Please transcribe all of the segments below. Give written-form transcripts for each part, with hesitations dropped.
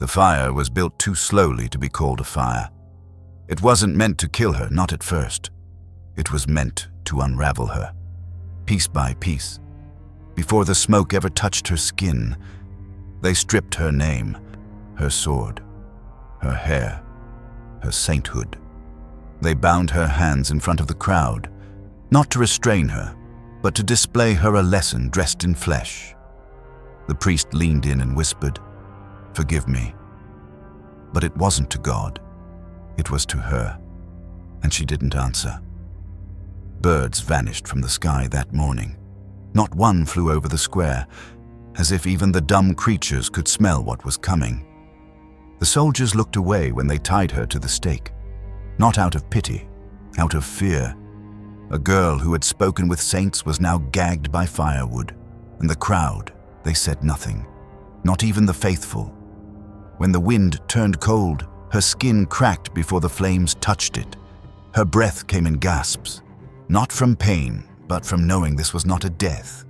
The fire was built too slowly to be called a fire. It wasn't meant to kill her, not at first. It was meant to unravel her, piece by piece. Before the smoke ever touched her skin, they stripped her name, her sword, her hair, her sainthood. They bound her hands in front of the crowd, not to restrain her, but to display her a lesson dressed in flesh. The priest leaned in and whispered, "Forgive me." But it wasn't to God. It was to her, and she didn't answer. Birds vanished from the sky that morning. Not one flew over the square, as if even the dumb creatures could smell what was coming. The soldiers looked away when they tied her to the stake, not out of pity, out of fear. A girl who had spoken with saints was now gagged by firewood, and the crowd, they said nothing, not even the faithful. When the wind turned cold, her skin cracked before the flames touched it. Her breath came in gasps, not from pain, but from knowing this was not a death.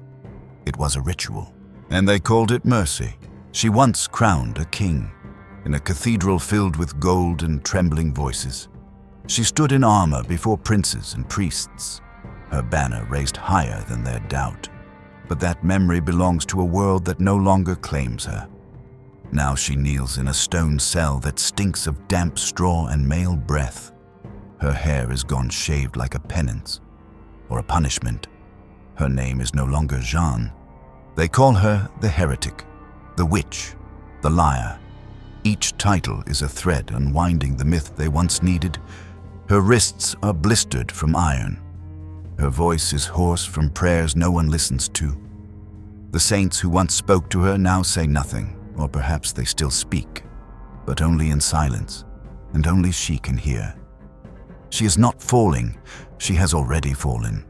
It was a ritual, and they called it mercy. She once crowned a king, in a cathedral filled with gold and trembling voices. She stood in armor before princes and priests, her banner raised higher than their doubt. But that memory belongs to a world that no longer claims her. Now she kneels in a stone cell that stinks of damp straw and male breath. Her hair is gone shaved like a penance, or a punishment. Her name is no longer Jeanne. They call her the heretic, the witch, the liar. Each title is a thread unwinding the myth they once needed. Her wrists are blistered from iron. Her voice is hoarse from prayers no one listens to. The saints who once spoke to her now say nothing, or perhaps they still speak, but only in silence, and only she can hear. She is not falling, she has already fallen.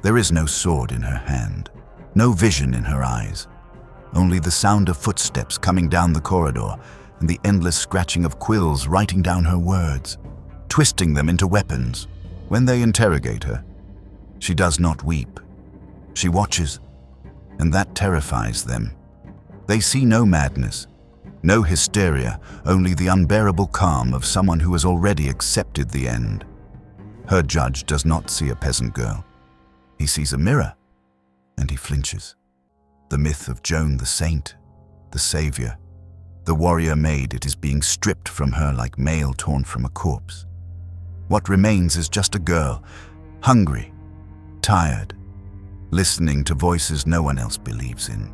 There is no sword in her hand, no vision in her eyes, only the sound of footsteps coming down the corridor and the endless scratching of quills writing down her words, twisting them into weapons. When they interrogate her, she does not weep. She watches, and that terrifies them. They see no madness, no hysteria, only the unbearable calm of someone who has already accepted the end. Her judge does not see a peasant girl. He sees a mirror, and he flinches. The myth of Joan the saint, the savior, the warrior maid, it is being stripped from her like mail torn from a corpse. What remains is just a girl, hungry, tired, listening to voices no one else believes in.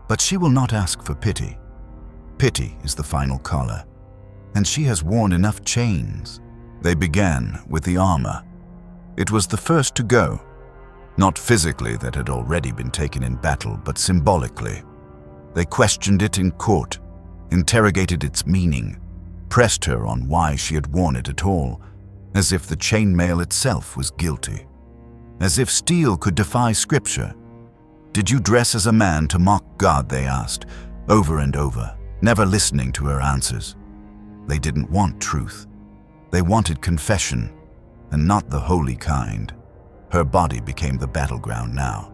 But she will not ask for pity. Pity is the final collar, and she has worn enough chains. They began with the armor. It was the first to go, not physically that had already been taken in battle, but symbolically. They questioned it in court, interrogated its meaning, pressed her on why she had worn it at all, as if the chainmail itself was guilty, as if steel could defy scripture. Did you dress as a man to mock God, they asked, over and over, never listening to her answers. They didn't want truth. They wanted confession, and not the holy kind. Her body became the battleground now.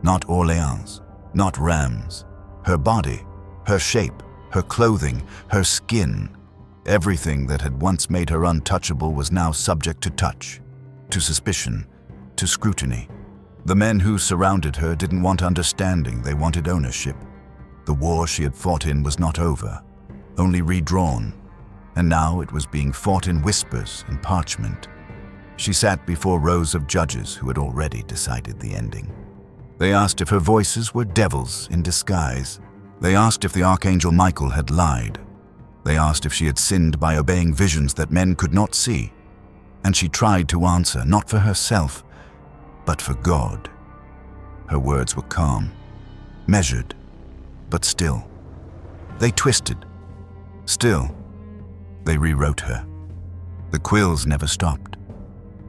Not Orleans, not Rheims. Her body, her shape, her clothing, her skin. Everything that had once made her untouchable was now subject to touch, to suspicion, to scrutiny. The men who surrounded her didn't want understanding, they wanted ownership. The war she had fought in was not over, only redrawn, and now it was being fought in whispers and parchment. She sat before rows of judges who had already decided the ending. They asked if her voices were devils in disguise. They asked if the Archangel Michael had lied. They asked if she had sinned by obeying visions that men could not see. And she tried to answer, not for herself, but for God. Her words were calm, measured, but still. They twisted. Still, they rewrote her. The quills never stopped.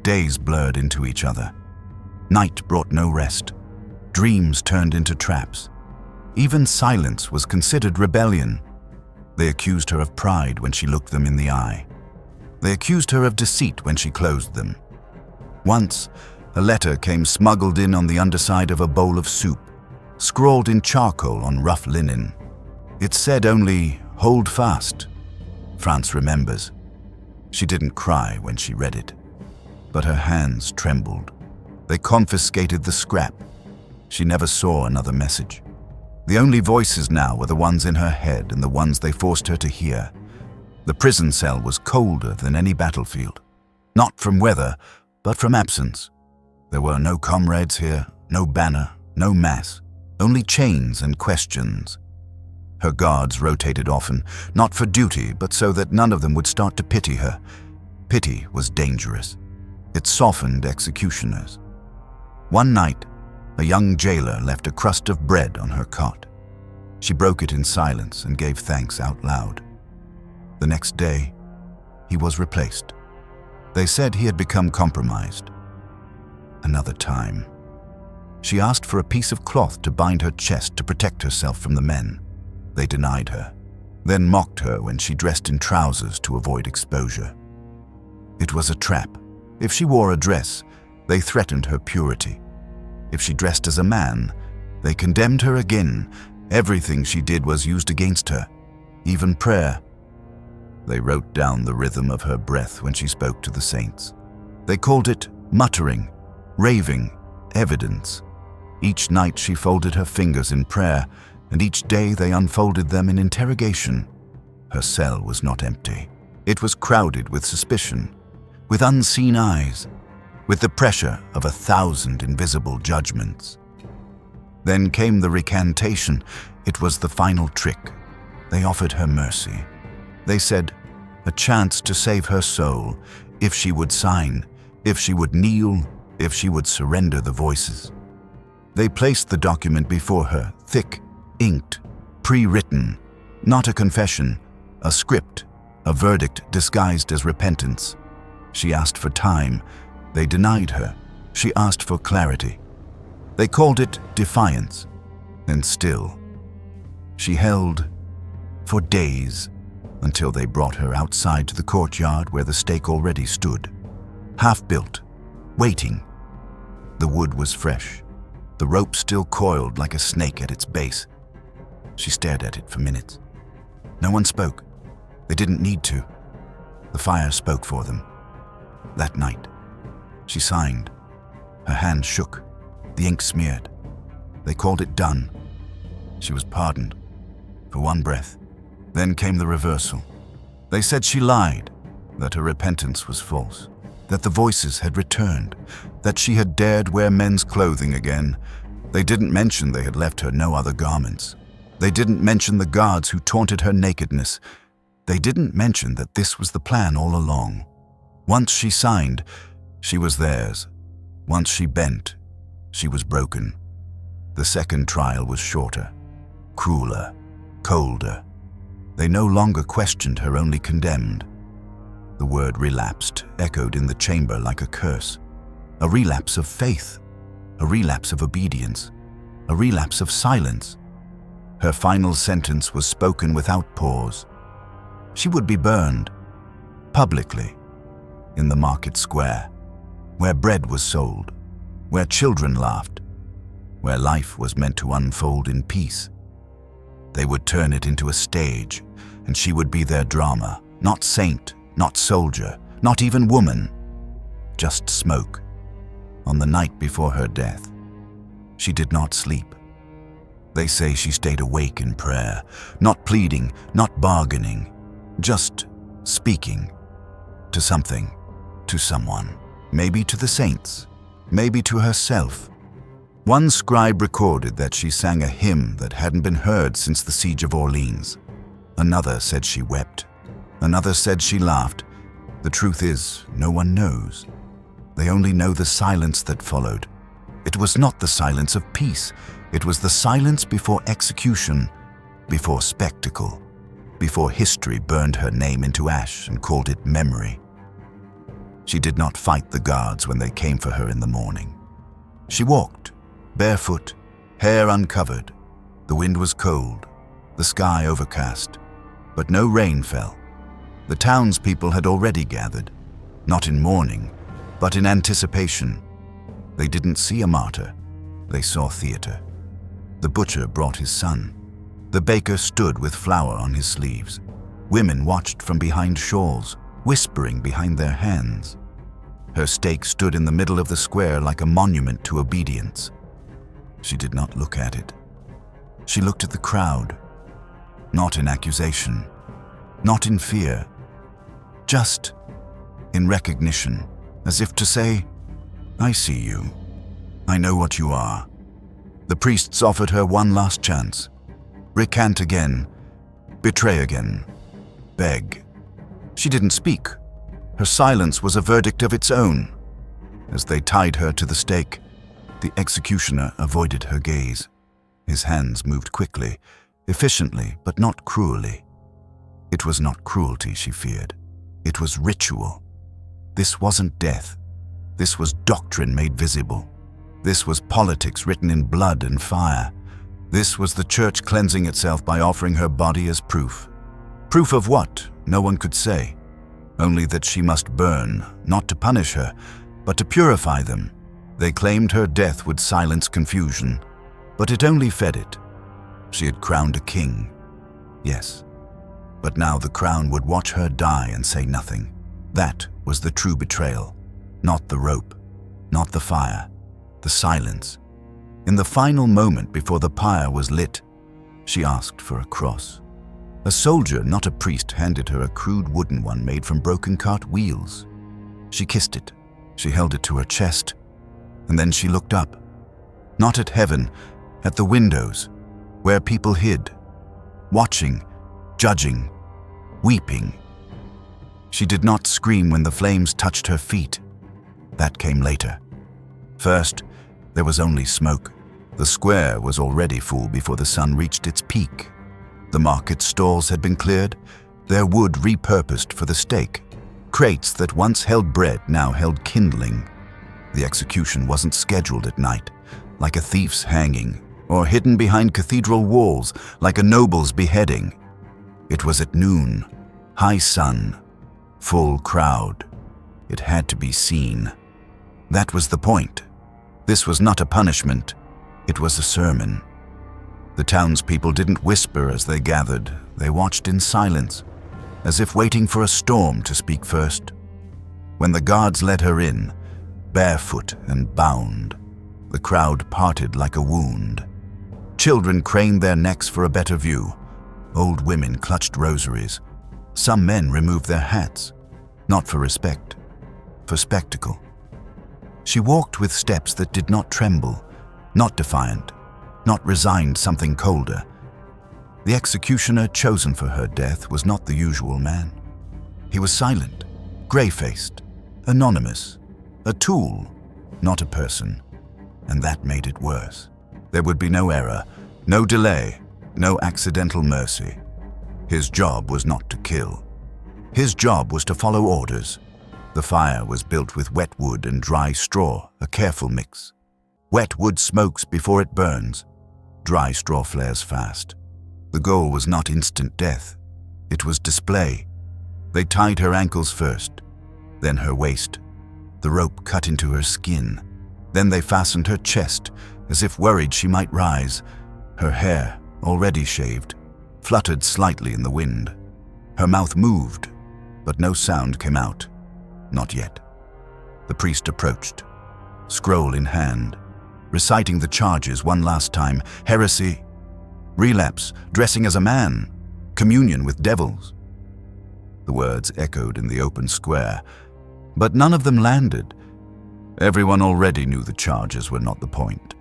Days blurred into each other. Night brought no rest. Dreams turned into traps. Even silence was considered rebellion. They accused her of pride when she looked them in the eye. They accused her of deceit when she closed them. Once, a letter came smuggled in on the underside of a bowl of soup, scrawled in charcoal on rough linen. It said only, "Hold fast." France remembers. She didn't cry when she read it, but her hands trembled. They confiscated the scrap. She never saw another message. The only voices now were the ones in her head and the ones they forced her to hear. The prison cell was colder than any battlefield. Not from weather, but from absence. There were no comrades here, no banner, no mass, only chains and questions. Her guards rotated often, not for duty, but so that none of them would start to pity her. Pity was dangerous. It softened executioners. One night, a young jailer left a crust of bread on her cot. She broke it in silence and gave thanks out loud. The next day, he was replaced. They said he had become compromised. Another time, she asked for a piece of cloth to bind her chest to protect herself from the men. They denied her, then mocked her when she dressed in trousers to avoid exposure. It was a trap. If she wore a dress, they threatened her purity. If she dressed as a man, they condemned her again. Everything she did was used against her, even prayer. They wrote down the rhythm of her breath when she spoke to the saints. They called it muttering, raving, evidence. Each night she folded her fingers in prayer, and each day they unfolded them in interrogation. Her cell was not empty. It was crowded with suspicion, with unseen eyes, with the pressure of 1,000 invisible judgments. Then came the recantation. It was the final trick. They offered her mercy. They said, a chance to save her soul, if she would sign, if she would kneel, if she would surrender the voices. They placed the document before her, thick, inked, pre-written, not a confession, a script, a verdict disguised as repentance. She asked for time. They denied her. She asked for clarity. They called it defiance. And still, she held for days until they brought her outside to the courtyard where the stake already stood, half-built, waiting. The wood was fresh, the rope still coiled like a snake at its base. She stared at it for minutes. No one spoke. They didn't need to. The fire spoke for them. That night, she signed. Her hand shook. The ink smeared. They called it done. She was pardoned for one breath. Then came the reversal. They said she lied, that her repentance was false, that the voices had returned, that she had dared wear men's clothing again. They didn't mention they had left her no other garments. They didn't mention the guards who taunted her nakedness. They didn't mention that this was the plan all along. Once she signed, she was theirs. Once she bent, she was broken. The second trial was shorter, crueler, colder. They no longer questioned her, only condemned. The word relapsed echoed in the chamber like a curse. A relapse of faith, a relapse of obedience, a relapse of silence. Her final sentence was spoken without pause. She would be burned, publicly, in the market square, where bread was sold, where children laughed, where life was meant to unfold in peace. They would turn it into a stage, and she would be their drama, not saint, not soldier, not even woman, just smoke. On the night before her death, she did not sleep. They say she stayed awake in prayer, not pleading, not bargaining, just speaking to something, to someone, maybe to the saints, maybe to herself. One scribe recorded that she sang a hymn that hadn't been heard since the siege of Orleans. Another said she wept. Another said she laughed. The truth is, no one knows. They only know the silence that followed. It was not the silence of peace. It was the silence before execution, before spectacle, before history burned her name into ash and called it memory. She did not fight the guards when they came for her in the morning. She walked, barefoot, hair uncovered. The wind was cold, the sky overcast, but no rain fell. The townspeople had already gathered, not in mourning, but in anticipation. They didn't see a martyr, they saw theater. The butcher brought his son. The baker stood with flour on his sleeves. Women watched from behind shawls, whispering behind their hands. Her stake stood in the middle of the square like a monument to obedience. She did not look at it. She looked at the crowd, not in accusation, not in fear, just in recognition, as if to say, "I see you. I know what you are." The priests offered her one last chance. Recant again, betray again, beg. She didn't speak. Her silence was a verdict of its own. As they tied her to the stake, the executioner avoided her gaze. His hands moved quickly, efficiently, but not cruelly. It was not cruelty she feared. It was ritual. This wasn't death. This was doctrine made visible. This was politics written in blood and fire. This was the church cleansing itself by offering her body as proof. Proof of what? No one could say. Only that she must burn, not to punish her, but to purify them. They claimed her death would silence confusion, but it only fed it. She had crowned a king, yes. But now the crown would watch her die and say nothing. That was the true betrayal. Not the rope, not the fire, the silence. In the final moment before the pyre was lit, she asked for a cross. A soldier, not a priest, handed her a crude wooden one made from broken cart wheels. She kissed it. She held it to her chest, and then she looked up. Not at heaven, at the windows, where people hid, watching, judging, weeping. She did not scream when the flames touched her feet. That came later. First, there was only smoke. The square was already full before the sun reached its peak. The market stalls had been cleared, their wood repurposed for the stake. Crates that once held bread now held kindling. The execution wasn't scheduled at night, like a thief's hanging, or hidden behind cathedral walls, like a noble's beheading. It was at noon, high sun, full crowd. It had to be seen. That was the point. This was not a punishment. It was a sermon. The townspeople didn't whisper as they gathered. They watched in silence, as if waiting for a storm to speak first. When the guards led her in, barefoot and bound, the crowd parted like a wound. Children craned their necks for a better view. Old women clutched rosaries. Some men removed their hats, not for respect, for spectacle. She walked with steps that did not tremble, not defiant, not resigned, something colder. The executioner chosen for her death was not the usual man. He was silent, gray-faced, anonymous, a tool, not a person, and that made it worse. There would be no error, no delay, no accidental mercy. His job was not to kill. His job was to follow orders. The fire was built with wet wood and dry straw, a careful mix. Wet wood smokes before it burns. Dry straw flares fast. The goal was not instant death. It was display. They tied her ankles first, then her waist. The rope cut into her skin. Then they fastened her chest, as if worried she might rise. Her hair, already shaved, fluttered slightly in the wind. Her mouth moved, but no sound came out. Not yet. The priest approached, scroll in hand, reciting the charges one last time: heresy, relapse, dressing as a man, communion with devils. The words echoed in the open square, but none of them landed. Everyone already knew the charges were not the point.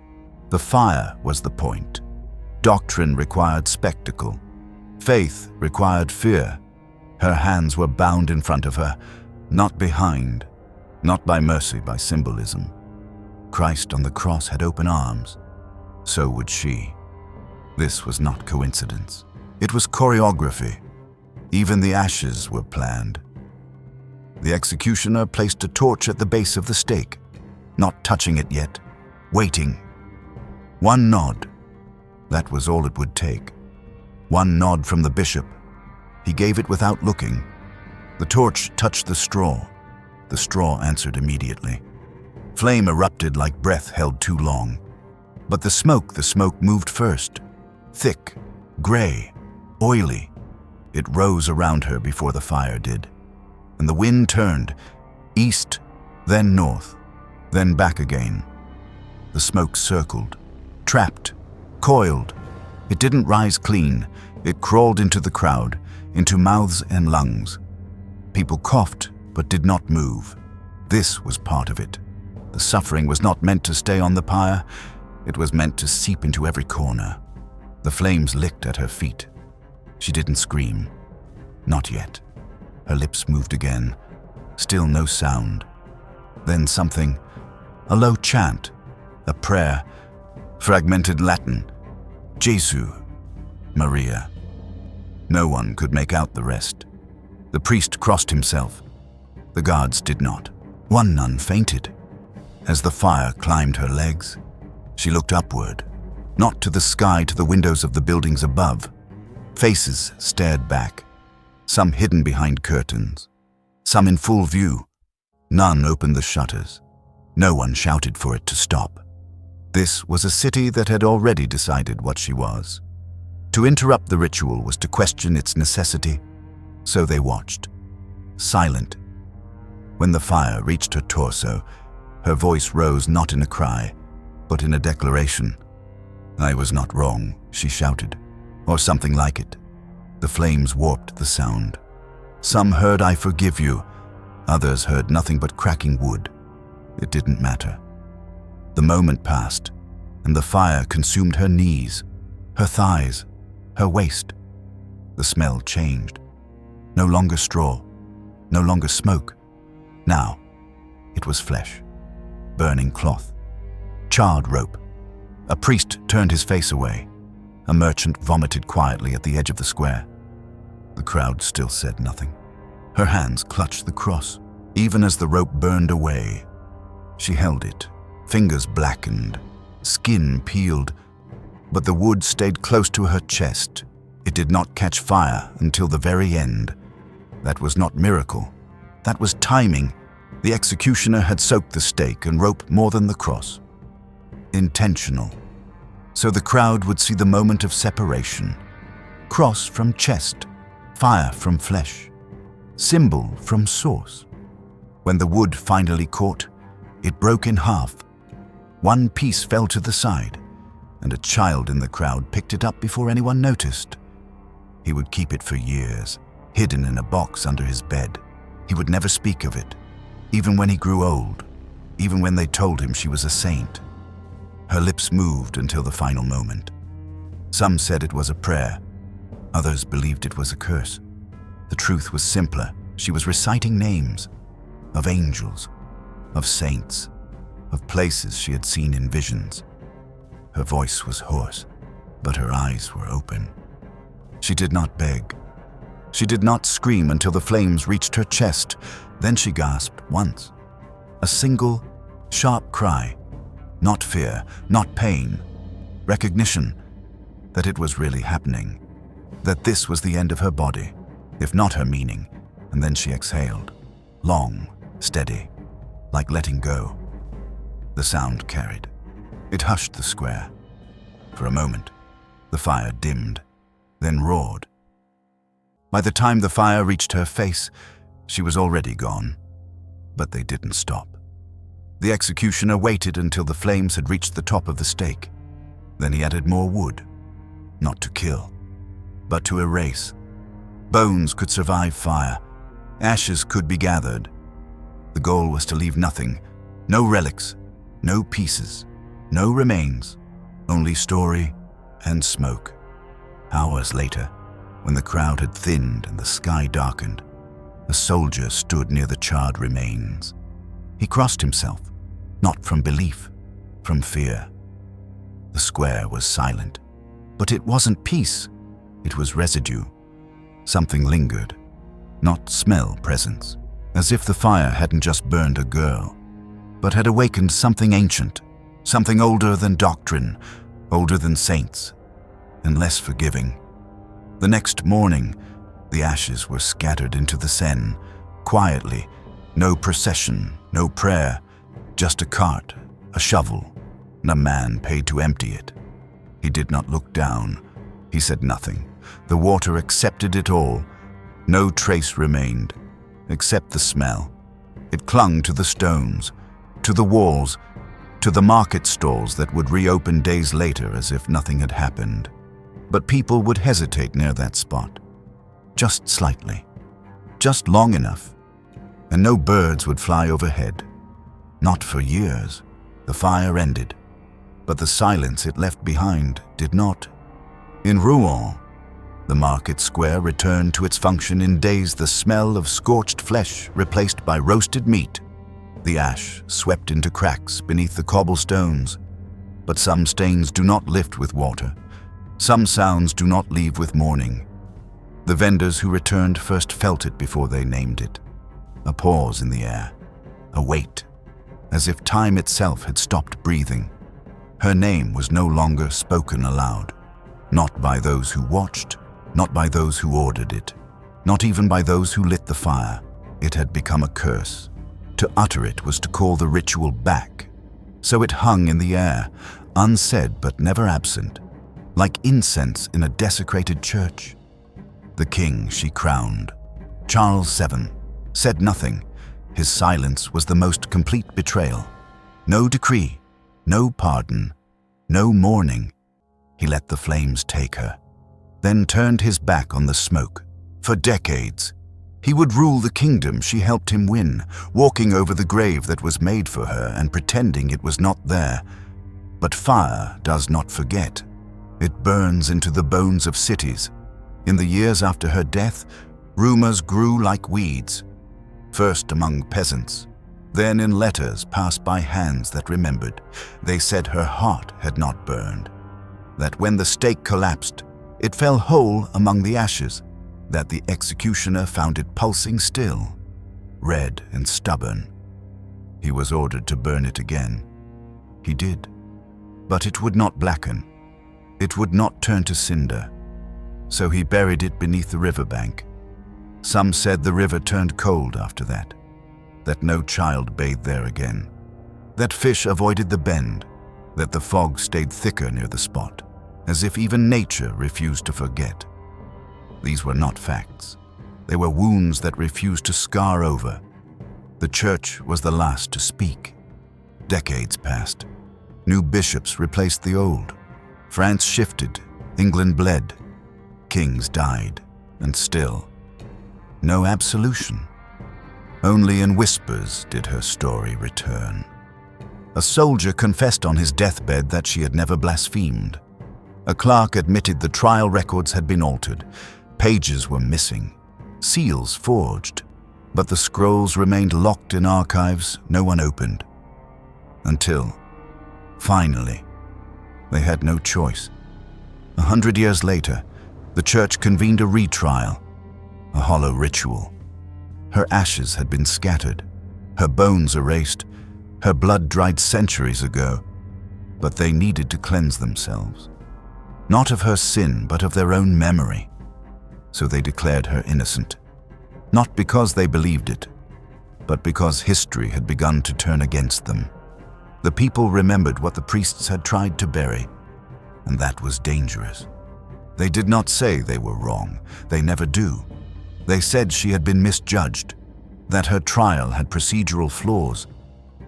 The fire was the point. Doctrine required spectacle. Faith required fear. Her hands were bound in front of her, not behind, not by mercy, by symbolism. Christ on the cross had open arms. So would she. This was not coincidence. It was choreography. Even the ashes were planned. The executioner placed a torch at the base of the stake, not touching it yet, waiting. One nod. That was all it would take. One nod from the bishop. He gave it without looking. The torch touched the straw. The straw answered immediately. Flame erupted like breath held too long. But the smoke moved first. Thick, gray, oily. It rose around her before the fire did, and the wind turned, east, then north, then back again. The smoke circled, trapped, coiled. It didn't rise clean. It crawled into the crowd, into mouths and lungs. People coughed, but did not move. This was part of it. The suffering was not meant to stay on the pyre. It was meant to seep into every corner. The flames licked at her feet. She didn't scream. Not yet. Her lips moved again. Still no sound. Then something, a low chant, a prayer, fragmented Latin, Jesu, Maria. No one could make out the rest. The priest crossed himself. The guards did not. One nun fainted. As the fire climbed her legs, she looked upward, not to the sky, to the windows of the buildings above. Faces stared back, some hidden behind curtains, some in full view. None opened the shutters. No one shouted for it to stop. This was a city that had already decided what she was. To interrupt the ritual was to question its necessity, so they watched, silent. When the fire reached her torso, her voice rose not in a cry, but in a declaration. "I was not wrong," she shouted, or something like it. The flames warped the sound. Some heard "I forgive you," others heard nothing but cracking wood. It didn't matter. The moment passed, and the fire consumed her knees, her thighs, her waist. The smell changed. No longer straw, no longer smoke. Now, it was flesh, burning cloth, charred rope. A priest turned his face away. A merchant vomited quietly at the edge of the square. The crowd still said nothing. Her hands clutched the cross, even as the rope burned away. She held it, fingers blackened, skin peeled, but the wood stayed close to her chest. It did not catch fire until the very end. That was not miracle. That was timing. The executioner had soaked the stake and rope more than the cross. Intentional. So the crowd would see the moment of separation. Cross from chest, fire from flesh, symbol from source. When the wood finally caught, it broke in half. One piece fell to the side, and a child in the crowd picked it up before anyone noticed. He would keep it for years, hidden in a box under his bed. He would never speak of it, even when he grew old, even when they told him she was a saint. Her lips moved until the final moment. Some said it was a prayer. Others believed it was a curse. The truth was simpler. She was reciting names of angels, of saints, of places she had seen in visions. Her voice was hoarse, but her eyes were open. She did not beg. She did not scream until the flames reached her chest. Then she gasped once. A single, sharp cry. Not fear, not pain. Recognition that it was really happening. That this was the end of her body, if not her meaning. And then she exhaled. Long, steady, like letting go. The sound carried. It hushed the square. For a moment, the fire dimmed, then roared. By the time the fire reached her face, she was already gone. But they didn't stop. The executioner waited until the flames had reached the top of the stake. Then he added more wood, not to kill, but to erase. Bones could survive fire. Ashes could be gathered. The goal was to leave nothing, no relics, no pieces, no remains, only story and smoke. Hours later, when the crowd had thinned and the sky darkened, a soldier stood near the charred remains. He crossed himself, not from belief, from fear. The square was silent, but it wasn't peace. It was residue. Something lingered, not smell presence, as if the fire hadn't just burned a girl, but had awakened something ancient, something older than doctrine, older than saints, and less forgiving. The next morning, the ashes were scattered into the Seine, quietly. No procession, no prayer, just a cart, a shovel, and a man paid to empty it. He did not look down. He said nothing. The water accepted it all. No trace remained, except the smell. It clung to the stones, to the walls, to the market stalls that would reopen days later as if nothing had happened. But people would hesitate near that spot. Just slightly. Just long enough. And no birds would fly overhead. Not for years. The fire ended. But the silence it left behind did not. In Rouen, the market square returned to its function in days the smell of scorched flesh replaced by roasted meat. The ash swept into cracks beneath the cobblestones. But some stains do not lift with water. Some sounds do not leave with mourning. The vendors who returned first felt it before they named it. A pause in the air. A wait. As if time itself had stopped breathing. Her name was no longer spoken aloud. Not by those who watched, not by those who ordered it, not even by those who lit the fire. It had become a curse. To utter it was to call the ritual back. So it hung in the air, unsaid but never absent, like incense in a desecrated church. The king she crowned, Charles VII, said nothing. His silence was the most complete betrayal. No decree, no pardon, no mourning. He let the flames take her, then turned his back on the smoke. For decades, he would rule the kingdom she helped him win, walking over the grave that was made for her and pretending it was not there. But fire does not forget. It burns into the bones of cities. In the years after her death, rumors grew like weeds, first among peasants, then in letters passed by hands that remembered. They said her heart had not burned, that when the stake collapsed, it fell whole among the ashes, that the executioner found it pulsing still, red and stubborn. He was ordered to burn it again. He did, but it would not blacken. It would not turn to cinder. So he buried it beneath the riverbank. Some said the river turned cold after that no child bathed there again, that fish avoided the bend, that the fog stayed thicker near the spot, as if even nature refused to forget. These were not facts. They were wounds that refused to scar over. The church was the last to speak. Decades passed. New bishops replaced the old. France shifted. England bled. Kings died. And still, no absolution. Only in whispers did her story return. A soldier confessed on his deathbed that she had never blasphemed. A clerk admitted the trial records had been altered. Pages were missing, seals forged, but the scrolls remained locked in archives no one opened. Until, finally, they had no choice. 100 years later, the church convened a retrial, a hollow ritual. Her ashes had been scattered, her bones erased, her blood dried centuries ago, but they needed to cleanse themselves. Not of her sin, but of their own memory. So they declared her innocent, not because they believed it, but because history had begun to turn against them. The people remembered what the priests had tried to bury, and that was dangerous. They did not say they were wrong. They never do. They said she had been misjudged, that her trial had procedural flaws,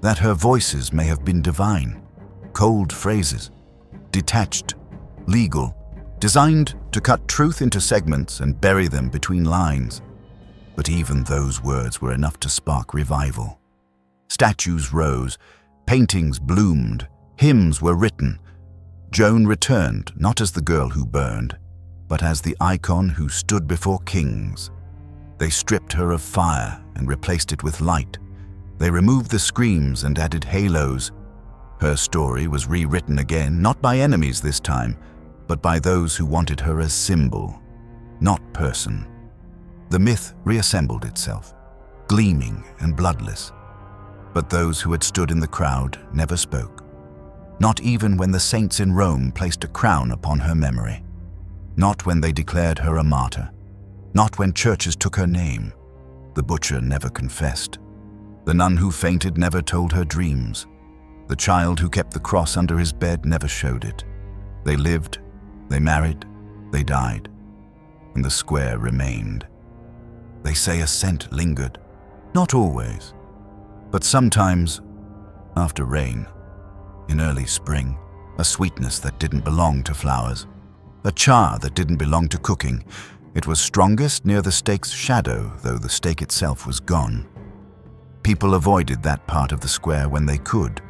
that her voices may have been divine, cold phrases, detached, legal, designed to cut truth into segments and bury them between lines. But even those words were enough to spark revival. Statues rose, paintings bloomed, hymns were written. Joan returned not as the girl who burned, but as the icon who stood before kings. They stripped her of fire and replaced it with light. They removed the screams and added halos. Her story was rewritten again, not by enemies this time, but by those who wanted her as symbol, not person. The myth reassembled itself, gleaming and bloodless. But those who had stood in the crowd never spoke, not even when the saints in Rome placed a crown upon her memory, not when they declared her a martyr, not when churches took her name. The butcher never confessed. The nun who fainted never told her dreams. The child who kept the cross under his bed never showed it. They lived, they married, They died, and the square remained. They say a scent lingered, not always, but sometimes after rain, in early spring, a sweetness that didn't belong to flowers, a char that didn't belong to cooking. It was strongest near the stake's shadow, though the stake itself was gone. People avoided that part of the square when they could,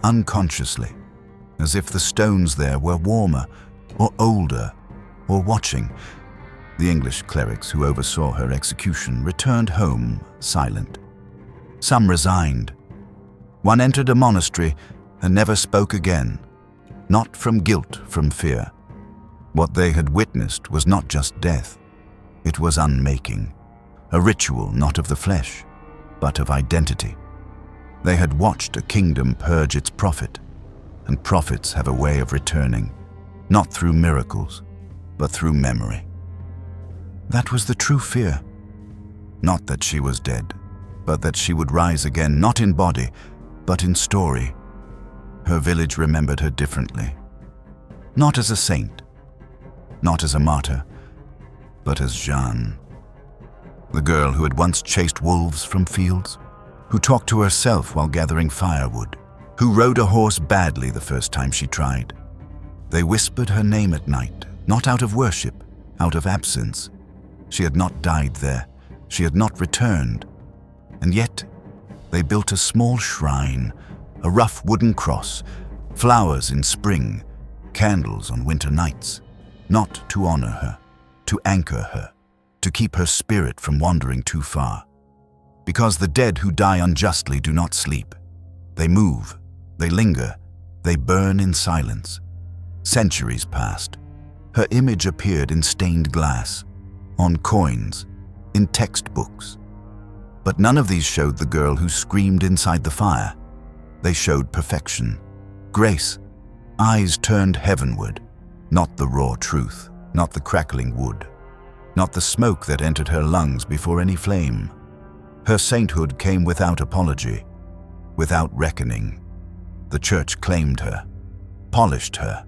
unconsciously, as if the stones there were warmer or older or watching. The English clerics who oversaw her execution returned home silent. Some resigned. One entered a monastery and never spoke again, not from guilt, from fear. What they had witnessed was not just death. It was unmaking, a ritual not of the flesh, but of identity. They had watched a kingdom purge its prophet, and prophets have a way of returning, not through miracles, but through memory. That was the true fear. Not that she was dead, but that she would rise again, not in body, but in story. Her village remembered her differently. Not as a saint, not as a martyr, but as Jeanne. The girl who had once chased wolves from fields, who talked to herself while gathering firewood, who rode a horse badly the first time she tried. They whispered her name at night, not out of worship, out of absence. She had not died there. She had not returned. And yet, they built a small shrine, a rough wooden cross, flowers in spring, candles on winter nights, not to honor her, to anchor her, to keep her spirit from wandering too far. Because the dead who die unjustly do not sleep. They move, they linger, they burn in silence. Centuries passed. Her image appeared in stained glass, on coins, in textbooks. But none of these showed the girl who screamed inside the fire. They showed perfection, grace, eyes turned heavenward, not the raw truth, not the crackling wood, not the smoke that entered her lungs before any flame. Her sainthood came without apology, without reckoning. The church claimed her, polished her,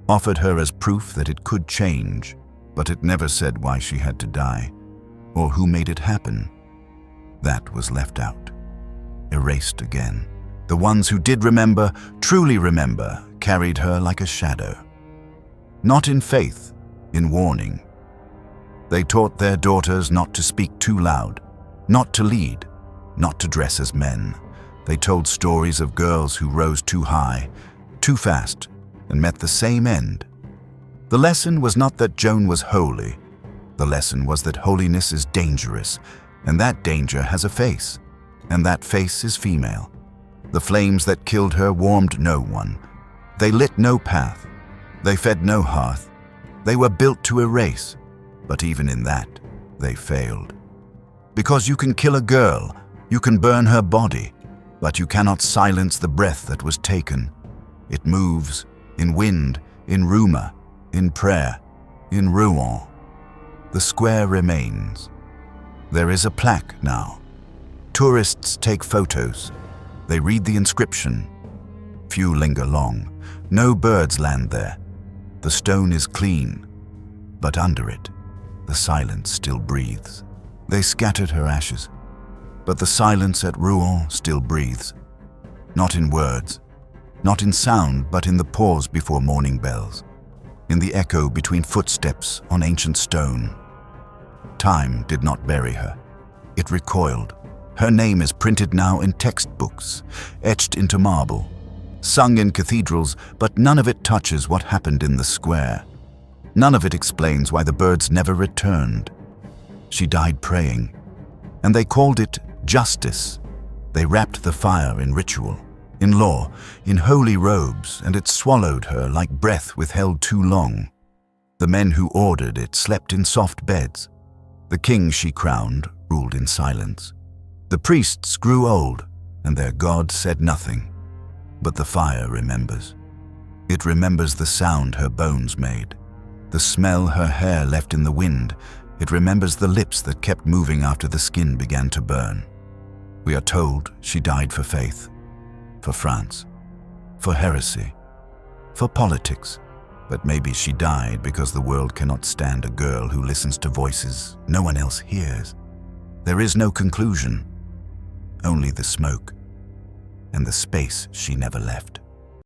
offered her as proof that it could change, but it never said why she had to die, or who made it happen. That was left out, erased again. The ones who did remember, truly remember, carried her like a shadow. Not in faith, in warning. They taught their daughters not to speak too loud, not to lead, not to dress as men. They told stories of girls who rose too high, too fast, and met the same end. The lesson was not that Joan was holy. The lesson was that holiness is dangerous, and that danger has a face, and that face is female. The flames that killed her warmed no one. They lit no path. They fed no hearth. They were built to erase, but even in that, they failed. Because you can kill a girl, you can burn her body, but you cannot silence the breath that was taken. It moves, in wind, in rumor, in prayer, in Rouen. The square remains. There is a plaque now. Tourists take photos. They read the inscription. Few linger long. No birds land there. The stone is clean, but under it, the silence still breathes. They scattered her ashes, but the silence at Rouen still breathes. Not in words, not in sound, but in the pause before morning bells, in the echo between footsteps on ancient stone. Time did not bury her. It recoiled. Her name is printed now in textbooks, etched into marble, sung in cathedrals, but none of it touches what happened in the square. None of it explains why the birds never returned. She died praying, and they called it justice. They wrapped the fire in ritual, in law, in holy robes, and it swallowed her like breath withheld too long. The men who ordered it slept in soft beds. The king she crowned ruled in silence. The priests grew old, and their God said nothing. But the fire remembers. It remembers the sound her bones made, the smell her hair left in the wind. It remembers the lips that kept moving after the skin began to burn. We are told she died for faith, for France, for heresy, for politics, But maybe she died because the world cannot stand a girl who listens to voices no one else hears. There is no conclusion, only the smoke and the space she never left.